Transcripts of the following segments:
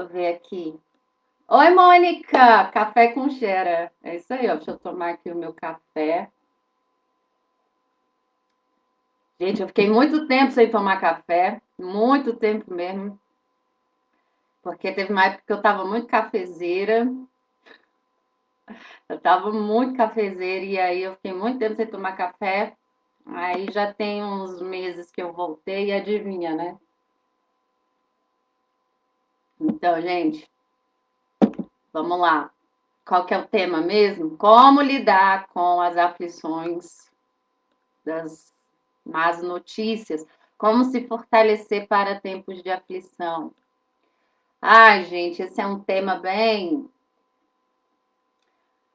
eu ver aqui. Oi, Mônica! Café com cheira. É isso aí, ó. Deixa eu tomar aqui o meu café. Gente, eu fiquei muito tempo sem tomar café. Muito tempo mesmo. Porque teve uma época que eu tava muito cafezeira. Eu tava muito cafezeira e aí eu fiquei muito tempo sem tomar café. Aí já tem uns meses que eu voltei e adivinha, né? Então, gente, vamos lá. Qual que é o tema mesmo? Como lidar com as aflições das más notícias? Como se fortalecer para tempos de aflição? Ai, gente, esse é um tema bem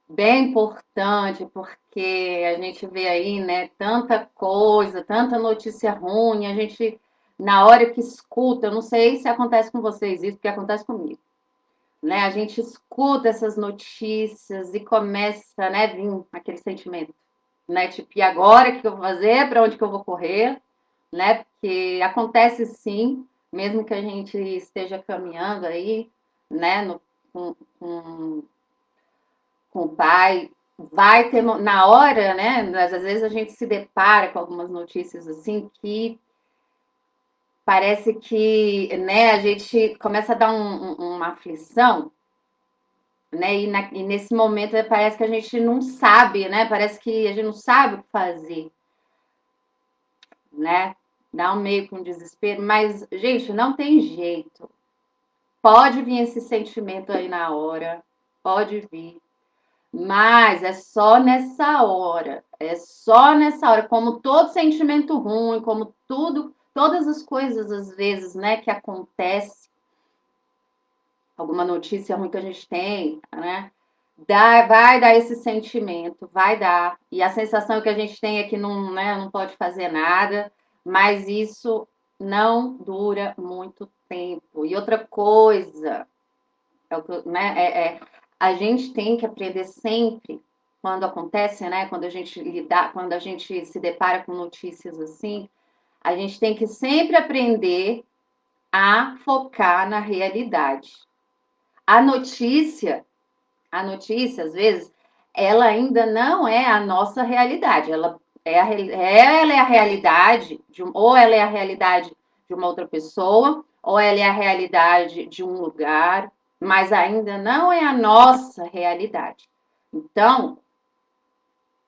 importante, porque a gente vê aí, né, tanta coisa, tanta notícia ruim, a gente, na hora que escuta, eu não sei se acontece com vocês isso, porque acontece comigo, né? A gente escuta essas notícias e começa, né, vir aquele sentimento, né? Tipo, e agora o que eu vou fazer? Para onde que eu vou correr? Né? Porque acontece sim, mesmo que a gente esteja caminhando aí, né, com, com o pai, vai ter na hora, né? Às vezes a gente se depara com algumas notícias assim que parece que, né, a gente começa a dar uma aflição, né? E nesse momento parece que a gente não sabe, né? Parece que a gente não sabe o que fazer, né? Dá um meio com desespero, mas, gente, não tem jeito. Pode vir esse sentimento aí na hora, pode vir, mas é só nessa hora, como todo sentimento ruim, como tudo, todas as coisas às vezes, né, que acontece, alguma notícia ruim que a gente tem, né, vai dar esse sentimento, vai dar, e a sensação que a gente tem é que não, né, não pode fazer nada, mas isso não dura muito tempo. E outra coisa, né, a gente tem que aprender sempre quando acontece, né? Quando a gente se depara com notícias assim, a gente tem que sempre aprender a focar na realidade. A notícia, a notícia, às vezes, ela ainda não é a nossa realidade. Ela é a realidade ou ela é a realidade de uma outra pessoa, ou ela é a realidade de um lugar, mas ainda não é a nossa realidade. Então,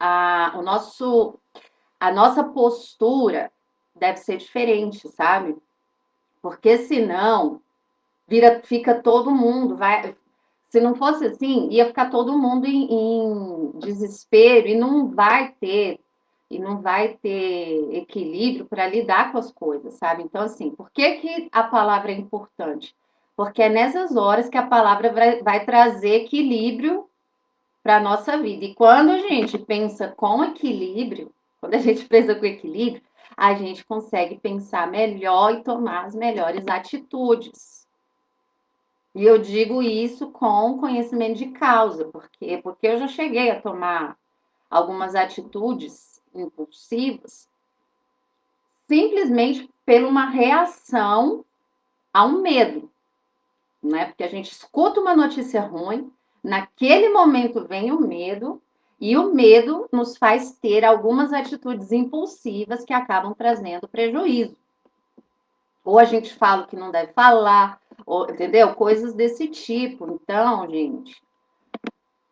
a, o nosso, a nossa postura deve ser diferente, sabe? Porque senão fica todo mundo, se não fosse assim, ia ficar todo mundo em desespero e não vai ter equilíbrio para lidar com as coisas, sabe? Então, assim, por que que a palavra é importante? Porque é nessas horas que a palavra vai trazer equilíbrio para a nossa vida. E quando a gente pensa com equilíbrio, quando a gente pensa com equilíbrio, a gente consegue pensar melhor e tomar as melhores atitudes. E eu digo isso com conhecimento de causa, porque eu já cheguei a tomar algumas atitudes impulsivas simplesmente por uma reação a um medo, né? Porque a gente escuta uma notícia ruim, naquele momento vem o medo, e o medo nos faz ter algumas atitudes impulsivas que acabam trazendo prejuízo. Ou a gente fala o que não deve falar, ou, entendeu? Coisas desse tipo. Então, gente,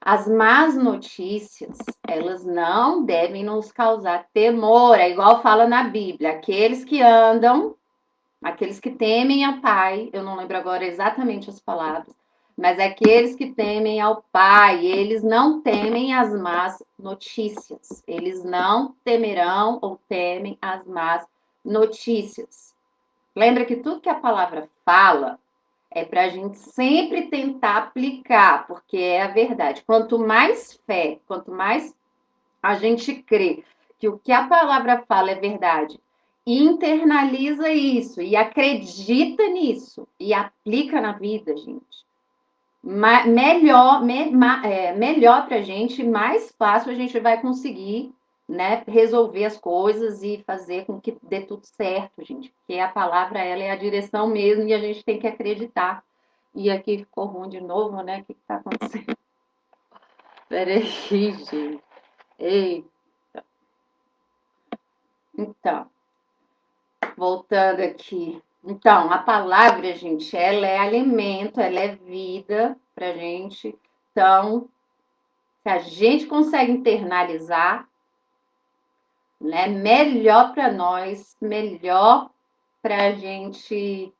as más notícias, elas não devem nos causar temor, é igual fala na Bíblia, aqueles que temem a Pai, eu não lembro agora exatamente as palavras, mas aqueles que temem ao Pai, eles não temem as más notícias, eles não temerão ou temem as más notícias. Lembra que tudo que a palavra fala é para a gente sempre tentar aplicar, porque é a verdade. Quanto mais fé, quanto mais a gente crê que o que a palavra fala é verdade, e internaliza isso, e acredita nisso, e aplica na vida, gente, melhor para a gente, mais fácil a gente vai conseguir, né, resolver as coisas e fazer com que dê tudo certo, gente. Porque a palavra, ela é a direção mesmo, e a gente tem que acreditar E aqui ficou ruim de novo, né? O que tá acontecendo? Peraí, gente. Ei, então, voltando aqui. Então, a palavra, gente, ela é alimento, ela é vida pra gente. Então, se a gente consegue internalizar, né, melhor para nós, melhor para a gente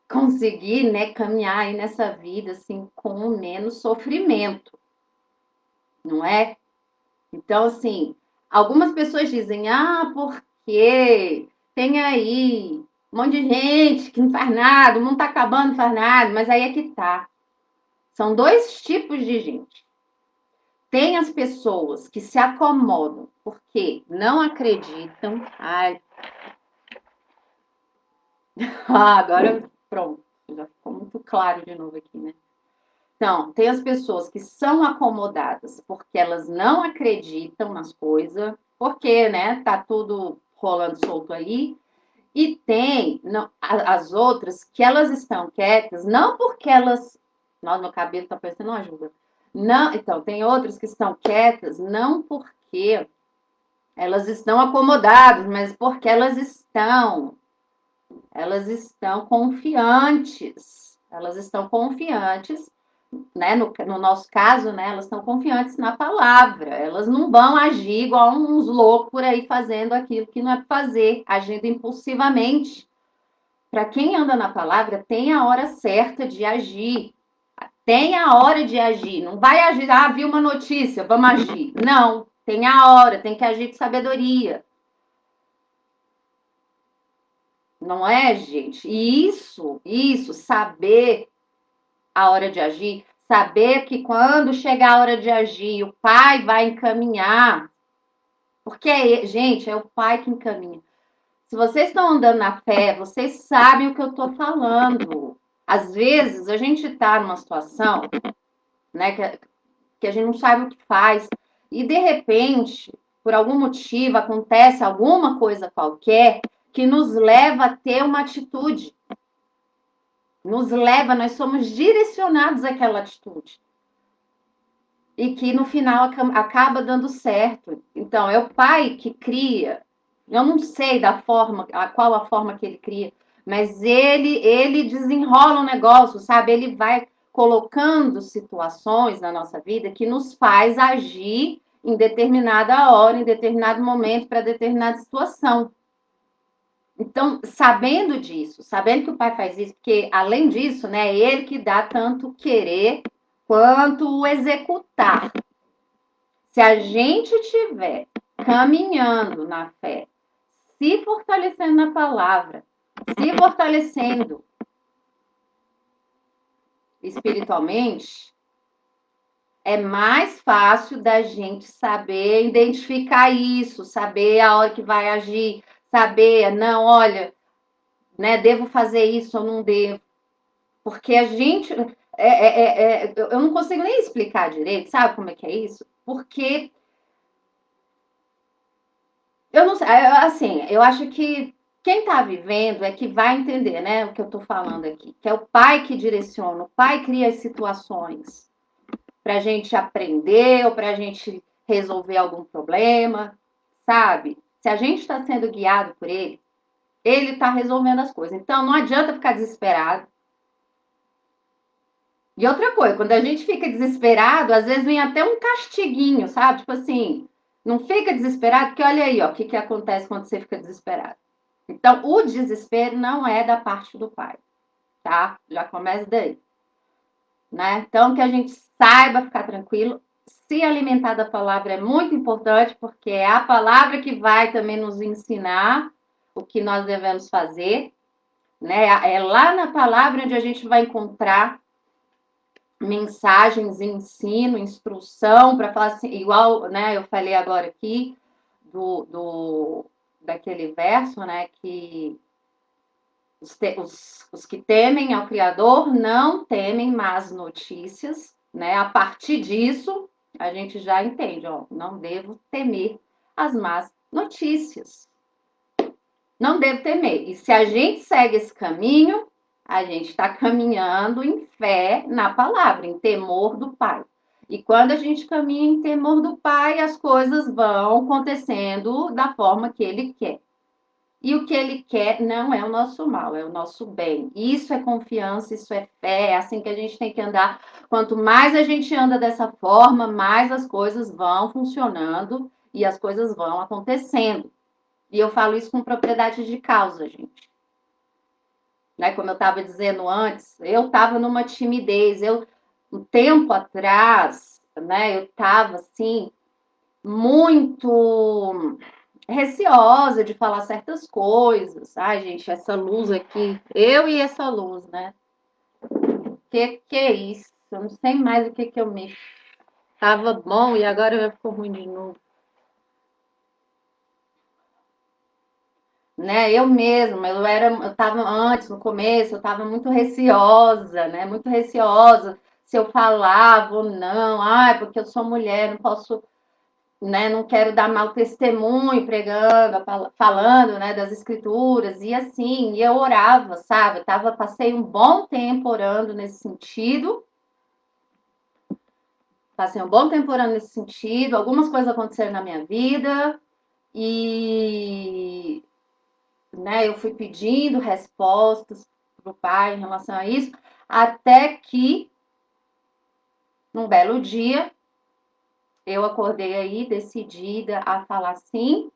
conseguir, né, caminhar aí nessa vida assim com menos sofrimento, não é? Então, assim, algumas pessoas dizem, porque tem aí um monte de gente que não faz nada, o mundo tá acabando, não faz nada, mas aí é que tá. São dois tipos de gente. Tem as pessoas que se acomodam porque não acreditam. Ai, agora pronto, já ficou muito claro de novo aqui, né? Então, tem as pessoas que são acomodadas porque elas não acreditam nas coisas, porque, né, tá tudo rolando solto aí. E tem não, as outras que elas estão quietas, não porque elas. Nossa, meu cabelo tá parecendo uma ajuda. Não, então, tem outras que estão quietas, não porque elas estão acomodadas, mas porque elas estão confiantes. Elas estão confiantes, né? No nosso caso, né? Elas estão confiantes na palavra. Elas não vão agir igual uns loucos por aí fazendo aquilo que não é para fazer, agindo impulsivamente. Para quem anda na palavra, tem a hora certa de agir. Tem a hora de agir. Não vai agir, viu uma notícia, vamos agir. Não, tem a hora, tem que agir de sabedoria. Não é, gente? E isso, saber a hora de agir, saber que quando chegar a hora de agir, o pai vai encaminhar, porque, gente, é o pai que encaminha. Se vocês estão andando na fé, vocês sabem o que eu estou falando. Às vezes, a gente está numa situação, né, que a gente não sabe o que faz, e de repente, por algum motivo, acontece alguma coisa qualquer que nos leva a ter uma atitude. Nós somos direcionados àquela atitude. E que no final acaba dando certo. Então, é o pai que cria. Eu não sei qual a forma que ele cria, mas ele desenrola um negócio, sabe? Ele vai colocando situações na nossa vida que nos faz agir em determinada hora, em determinado momento, para determinada situação. Então, sabendo disso, sabendo que o pai faz isso, porque além disso, né, é ele que dá tanto o querer quanto o executar. Se a gente estiver caminhando na fé, se fortalecendo na palavra, se fortalecendo espiritualmente, é mais fácil da gente saber identificar isso, saber a hora que vai agir, saber, não, olha, né, devo fazer isso ou não devo. Porque a gente. Eu não consigo nem explicar direito, sabe como é que é isso? Porque eu não sei, assim, eu acho que quem está vivendo é que vai entender, né, o que eu estou falando aqui, que é o pai que direciona, o pai cria as situações para a gente aprender ou para a gente resolver algum problema, sabe? Se a gente está sendo guiado por ele está resolvendo as coisas. Então, não adianta ficar desesperado. E outra coisa, quando a gente fica desesperado, às vezes vem até um castiguinho, sabe? Tipo assim, não fica desesperado, porque olha aí, ó, o que acontece quando você fica desesperado. Então, o desespero não é da parte do pai, tá? Já começa daí, né? Então, que a gente saiba ficar tranquilo, se alimentar da palavra é muito importante, porque é a palavra que vai também nos ensinar o que nós devemos fazer, né? É lá na palavra onde a gente vai encontrar mensagens, ensino, instrução, para falar assim, igual, né, eu falei agora aqui daquele verso, né, que os que temem ao Criador não temem más notícias, né? A partir disso, a gente já entende, ó, não devo temer as más notícias. Não devo temer. E se a gente segue esse caminho, A gente está caminhando em fé na palavra, em temor do Pai. E quando a gente caminha em temor do Pai, as coisas vão acontecendo da forma que Ele quer. E o que Ele quer não é o nosso mal, é o nosso bem. Isso é confiança, isso é fé, é assim que a gente tem que andar. Quanto mais a gente anda dessa forma, mais as coisas vão funcionando e as coisas vão acontecendo. E eu falo isso com propriedade de causa, gente. Né? Como eu estava dizendo antes, eu estava numa timidez. Um tempo atrás, né, eu estava assim, muito receosa de falar certas coisas. Ai, gente, essa luz aqui, eu e essa luz, né? Que é isso? Eu não sei mais o que eu mexo. Tava bom e agora ficou ruim de novo. Né? Eu mesma, eu estava antes, no começo, eu estava muito receosa, né? Muito receosa se eu falava ou não. Ai, porque eu sou mulher, não posso, né? Não quero dar mau testemunho pregando, falando, né? Das escrituras e assim. E eu orava, sabe? Passei um bom tempo orando nesse sentido. Passei um bom tempo orando nesse sentido. Algumas coisas aconteceram na minha vida e né, eu fui pedindo respostas para o pai em relação a isso, até que, num belo dia, eu acordei aí decidida a falar sim,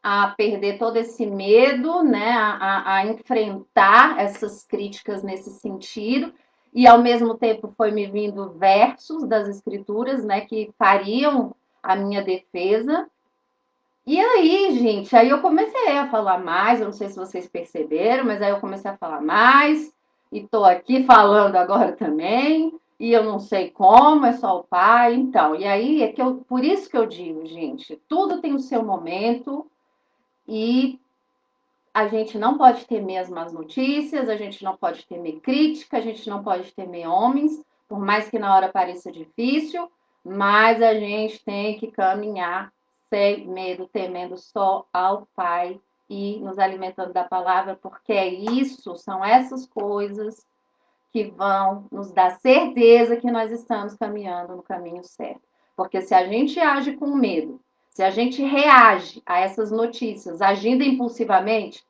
a perder todo esse medo, né, a enfrentar essas críticas nesse sentido, e ao mesmo tempo foi me vindo versos das escrituras, né, que fariam a minha defesa. E aí, gente, aí eu comecei a falar mais, eu não sei se vocês perceberam, mas aí eu comecei a falar mais, e tô aqui falando agora também, e eu não sei como, é só o pai, então. E aí é que por isso que eu digo, gente, tudo tem o seu momento e a gente não pode temer as más notícias, a gente não pode temer crítica, a gente não pode temer homens, por mais que na hora pareça difícil, mas a gente tem que caminhar sem medo, temendo só ao Pai e nos alimentando da palavra, porque é isso, são essas coisas que vão nos dar certeza que nós estamos caminhando no caminho certo. Porque se a gente age com medo, se a gente reage a essas notícias agindo impulsivamente,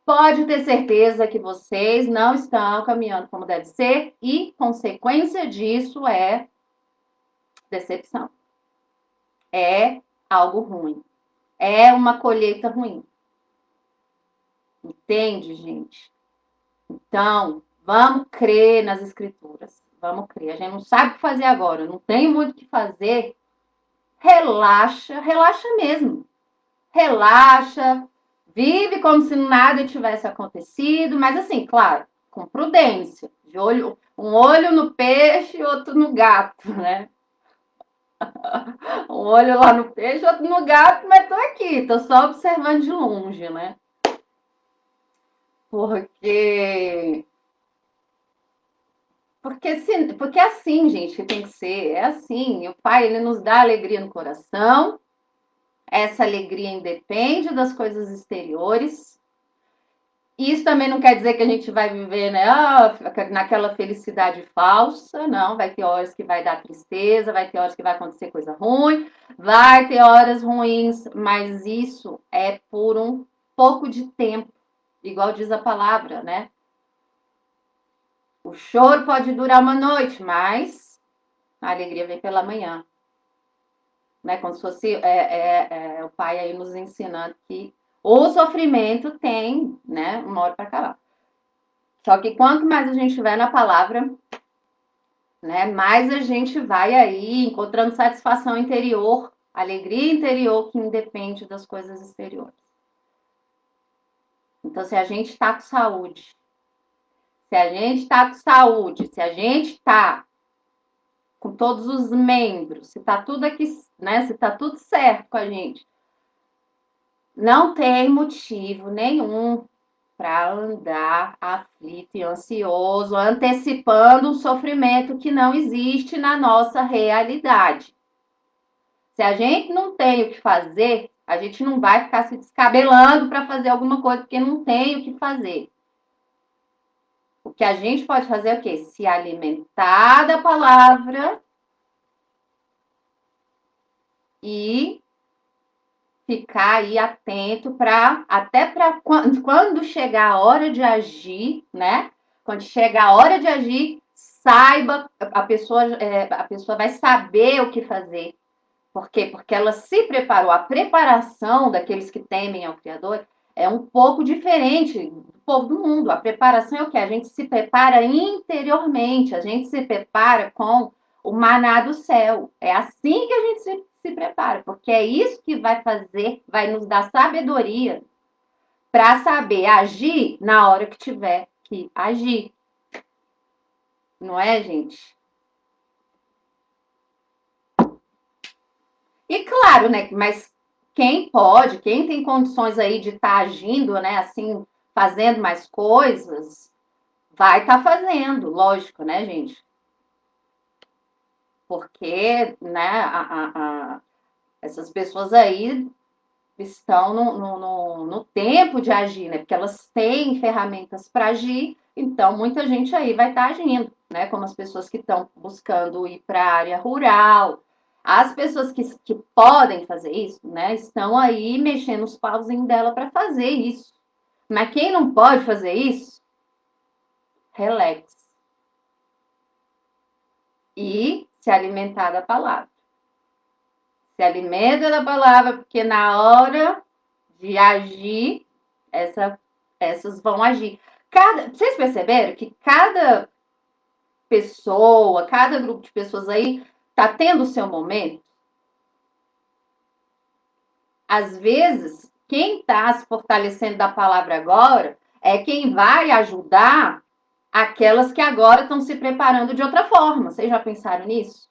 pode ter certeza que vocês não estão caminhando como deve ser e consequência disso é decepção. É algo ruim. É uma colheita ruim. Entende, gente? Então, vamos crer nas escrituras. Vamos crer. A gente não sabe o que fazer agora, não tem muito o que fazer. Relaxa, relaxa mesmo. Relaxa, vive como se nada tivesse acontecido, mas assim, claro, com prudência, de olho, um olho no peixe e outro no gato, né? Um olho lá no peixe, outro no gato, mas tô aqui, tô só observando de longe, né? Porque porque é assim, gente, que tem que ser, é assim. O Pai, ele nos dá alegria no coração. Essa alegria independe das coisas exteriores. Isso também não quer dizer que a gente vai viver, né, naquela felicidade falsa, não. Vai ter horas que vai dar tristeza, vai ter horas que vai acontecer coisa ruim, vai ter horas ruins, mas isso é por um pouco de tempo, igual diz a palavra, né? O choro pode durar uma noite, mas a alegria vem pela manhã, né? Como se fosse o pai aí nos ensinando que o sofrimento tem, né, uma hora para acabar. Só que quanto mais a gente estiver na palavra, né, mais a gente vai aí encontrando satisfação interior, alegria interior que independe das coisas exteriores. Então, se a gente está com saúde, se a gente está com saúde, se a gente está com todos os membros, se está tudo aqui, né, se está tudo certo com a gente, não tem motivo nenhum para andar aflito e ansioso, antecipando um sofrimento que não existe na nossa realidade. Se a gente não tem o que fazer, a gente não vai ficar se descabelando para fazer alguma coisa, porque não tem o que fazer. O que a gente pode fazer é o quê? Se alimentar da palavra e ficar aí atento para até para quando chegar a hora de agir, né? Quando chegar a hora de agir, saiba, a pessoa vai saber o que fazer. Por quê? Porque ela se preparou. A preparação daqueles que temem ao Criador é um pouco diferente do povo do mundo. A preparação é o que? A gente se prepara interiormente, a gente se prepara com o maná do céu. É assim que a gente se prepara, porque é isso que vai fazer, vai nos dar sabedoria para saber agir na hora que tiver que agir. Não é, gente? E claro, né? Mas quem pode, quem tem condições aí de estar agindo, né? Assim, fazendo mais coisas, vai estar fazendo, lógico, né, gente? Porque, né, essas pessoas aí estão no tempo de agir, né? Porque elas têm ferramentas para agir, então muita gente aí vai estar agindo, né? Como as pessoas que estão buscando ir para a área rural, as pessoas que podem fazer isso, né? Estão aí mexendo os pauzinhos dela para fazer isso. Mas quem não pode fazer isso, relax. E se alimentar da palavra. Se alimenta da palavra, porque na hora de agir, essas vão agir. Vocês perceberam que cada pessoa, cada grupo de pessoas aí tá tendo o seu momento? Às vezes, quem está se fortalecendo da palavra agora é quem vai ajudar aquelas que agora estão se preparando de outra forma. Vocês já pensaram nisso?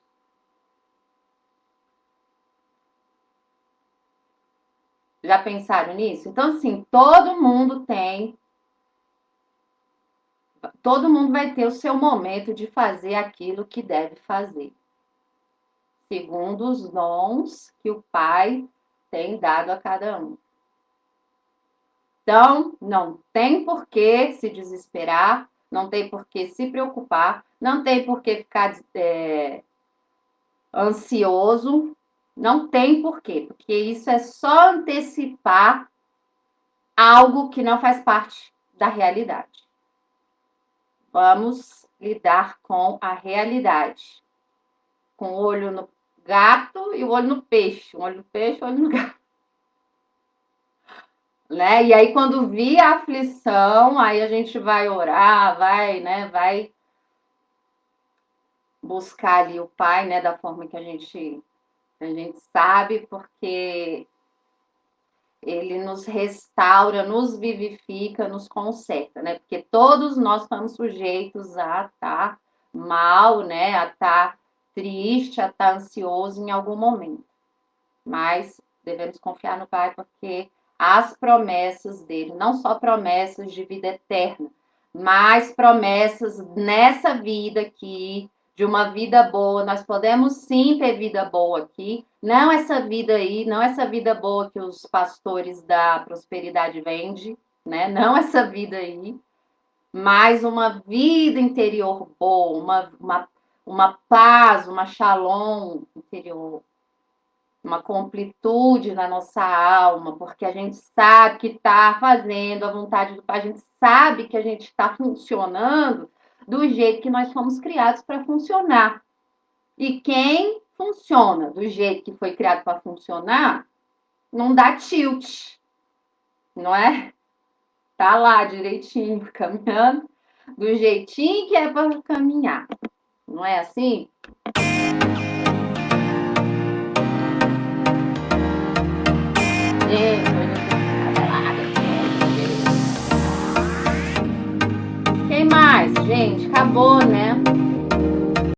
Já pensaram nisso? Então, assim, todo mundo vai ter o seu momento de fazer aquilo que deve fazer, segundo os dons que o Pai tem dado a cada um. Então, não tem por que se desesperar, não tem por que se preocupar, não tem por que ficar ansioso, não tem por quê, porque isso é só antecipar algo que não faz parte da realidade. Vamos lidar com a realidade. Com o olho no gato e o olho no peixe. Um olho no peixe, olho no gato. Né? E aí, quando vir a aflição, aí a gente vai orar, vai buscar ali o Pai, né, da forma que a gente sabe, porque ele nos restaura, nos vivifica, nos conserta, né? Porque todos nós estamos sujeitos a estar mal, né? A estar triste, a estar ansioso em algum momento. Mas devemos confiar no Pai, porque as promessas dele, não só promessas de vida eterna, mas promessas nessa vida aqui, de uma vida boa. Nós podemos sim ter vida boa aqui, não essa vida aí, não essa vida boa que os pastores da prosperidade vendem, né? Não essa vida aí, mas uma vida interior boa, uma paz, uma shalom interior, uma completude na nossa alma, porque a gente sabe que está fazendo a vontade do Pai, a gente sabe que a gente está funcionando do jeito que nós fomos criados para funcionar. E quem funciona do jeito que foi criado para funcionar, não dá tilt, não é? Tá lá direitinho, caminhando do jeitinho que é para caminhar. Não é assim? Quem mais, gente? Acabou, né?